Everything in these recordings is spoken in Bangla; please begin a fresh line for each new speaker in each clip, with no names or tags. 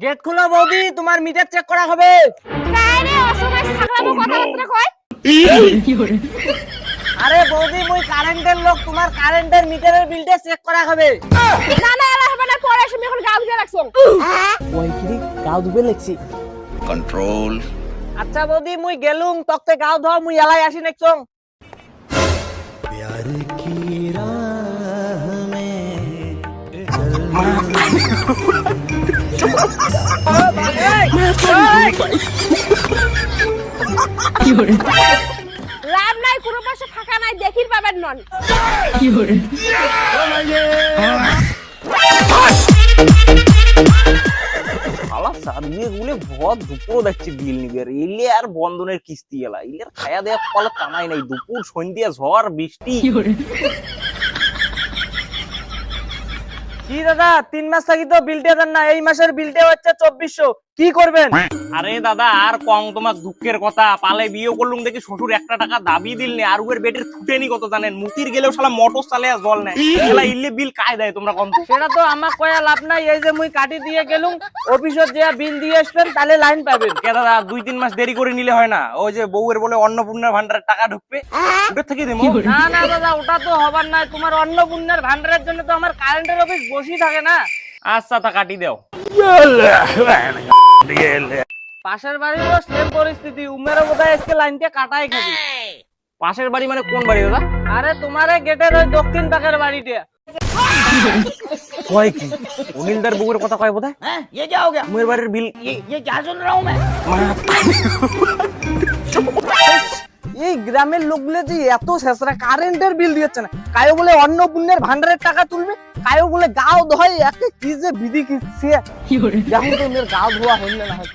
গেট খোলা বৌদি, তোমার মিটার চেক করা হবে।
কারে অসময় ছাগলামো কথাবার্তা কয়।
আরে বৌদি, মুই কারেন্টের লোক, তোমার কারেন্টের মিটারের বিলটা চেক করা হবে।
না না এলা হবে না, পরে এসে এখন গাও দিয়ে রাখছো।
ওই কি গাও ধুবে লেখছি।
कंट्रोल।
আচ্ছা বৌদি, মুই গেলুম, তক্তে গাও ধোয়া, মুই এলাই আসি নেকছং।
प्यार की राह में
লাভ নাই, কোনো পাশে ফাঁকা নাই, দেখির পাবেন নন।
শালা সার্ভিয়ে গুলে ভর দুপুর দেখছি বিল নিবে, এলে আর বন্ধনের কিস্তি এলা, ইলের খায়া দেয়া কলে কামাই নাই, দুপুর সন্ধ্যা ঝড় বৃষ্টি। কি দাদা, 3 মাস থাকি তো বিলটা দেন না, এই মাসের বিলটা হচ্ছে 2400, কি করবেন? আরে দাদা আর কম, তোমার দুঃখের কথা, পালে বিয়ে করলুম দেখি শ্বশুর 1 টাকা দাবি দিলনি, আর উয়ের বেটের ফুটেনি কত জানেন, মুতির গেলেও শালা মোটর চালে আর জল নেয়, শালা ইল্লে বিল কায় দেয় তোমরা কম। সেটা তো আমার কয়া লাভ নাই, এই যে মুই কাটি দিয়ে গেলুম, অফিসত যে বিল দিয়ে আসবেন তাহলে লাইন পাবেন। কে দাদা 2-3 মাস দেরি করে নিলে হয় না? ওই যে বউয়ের বলে অন্নপূর্ণার ভান্ডারের টাকা ঢুকবে, ওটা থেকে দেবো। না না দাদা, ওটা তো হবার নাই, তোমার অন্নপূর্ণার ভান্ডারের জন্য তো আমার কারেন্টের অফিস বসি থাকে না। আচ্ছা তা কাটি দাও। পাশের বাড়িরও সেম পরিস্থিতি, উমেরও বোধহয় আজকে লাইনটা কাটাই খাবি। পাশের বাড়ি মানে কোন বাড়ি দাদা? আরে তোমার গেটের ওই দক্ষিণ পাকের বাড়িটা। কয় কি অনিলদার বউয়ের কথা কয় বোধহয়? হ্যাঁ, ये क्या हो गया? উমের বাড়ির বিল ये क्या सुन रहा हूं मैं? এই গ্রামের লোকগুলো যে এত শেষরা কারেন্টের বিল দিচ্ছে না, কায়ো বলে অন্নপূর্ণের ভান্ডারের টাকা তুলবে, কায়ো বলে গাও ধোয়, একে কি যে বিধি কিচ্ছে। এখন তো ওদের গাও ধোয়া হইলে না হয়,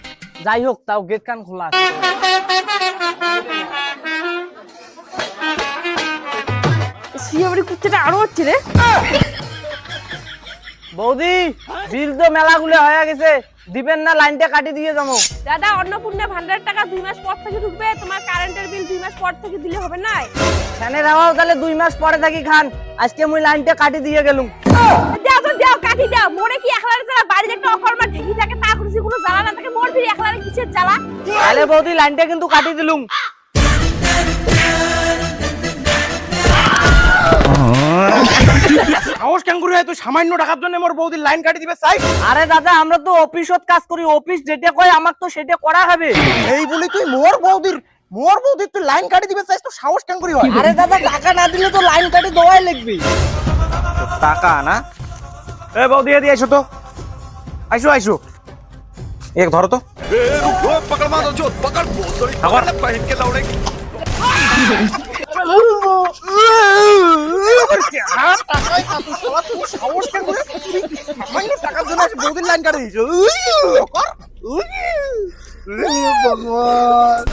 যাই হোক তাও গেট কান খোলা আছে।
সিএবড়ি কুত্তাটা আরো হচ্ছে রে।
বৌদি, বিল তো মেলাগুলো হয়ে গেছে, দিবেন না? লাইনটা কাটি দিয়ে যাবো।
দাদা অন্নপূর্ণা ভান্ডারের টাকা 2 মাস পর থেকে ঢুকবে, তোমার কারেন্টের বিল 2 মাস পর থেকে দিলে হবে না?
ফ্যানের হাওয়াও তাহলে 2 মাস পরে থাকি খান, আজকে মুই লাইনটা কাটি দিয়ে গেলুম।
দাও তো দাও, কাটি দাও। মোরে কি একলারে জ্বালা, বাড়িতে একটা অকর্মা ঢেকি থাকে, তা খুশি কোনো জ্বালা না থাকে, মোর ফিরে একলারে কিসের জ্বালা?
তাহলে বৌদি লাইনটা কিন্তু কাটি দিলুম।
সাহস কেন করে তুই সামান্য টাকার জন্য মোর বৌদির লাইন কাটি দিবে চাই?
আরে দাদা, আমরা তো অফিসত কাজ করি, অফিস যেটা কয় আমার তো সেটা করা হবে।
এই বলি তুই মোর বৌদির তুই লাইন কাটি দিবে চাইস, তো সাহস কেন করে হয়?
আরে দাদা, টাকা না দিলে তো লাইন কাটি দেওয়াই লাগবে।
টাকা না? এ বৌদি এদিকে আইসো তো, আইসো আইসো, এক ধরো তো।
पकड़ मारो जो पकड़ बहुत बड़ी
खबर।
पहन के दौड़ेगी।
সাহস কেন করে সামান্য টাকার জন্য বৌদির লাইন কাটি দিয়েছো? ভগবান